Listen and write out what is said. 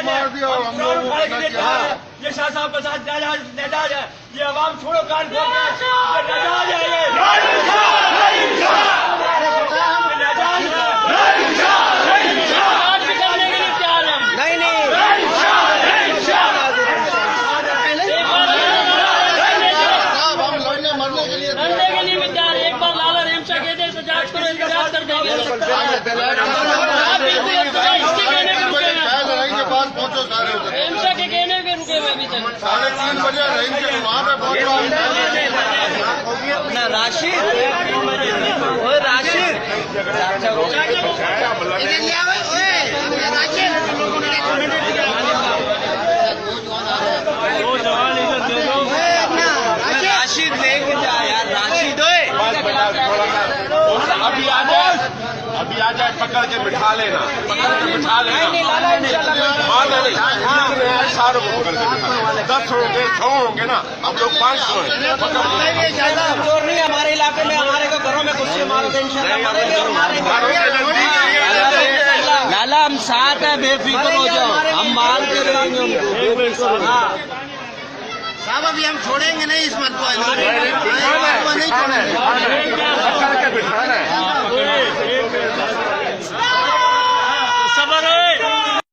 मार दिया और हम लोग ये शाह साहब के साथ नाजायज है। ये अवाम छोड़ो कान खोल के, ये नाजायज है। ये पहुंचो सारे एमसा के कहने के रुके हुए अभी तक 3:30 बजे रहेंगे वहाँ पे पहुंचो। राशिद राशिद राशिद लेके जा यार, राशिद अभी आ जाए पकड़ के बिठा लेना, सारों को पकड़ के बिठा 10 होंगे 100 होंगे ना, अब लोग 500 हैं। जोर नहीं हमारे इलाके में, हमारे को घरों में कुछ मारोगे लाला, हम साथ है, बेफिक्र हो जाओ, हम मार के रहेंगे उनको। साहब अभी हम छोड़ेंगे नहीं इस मत को।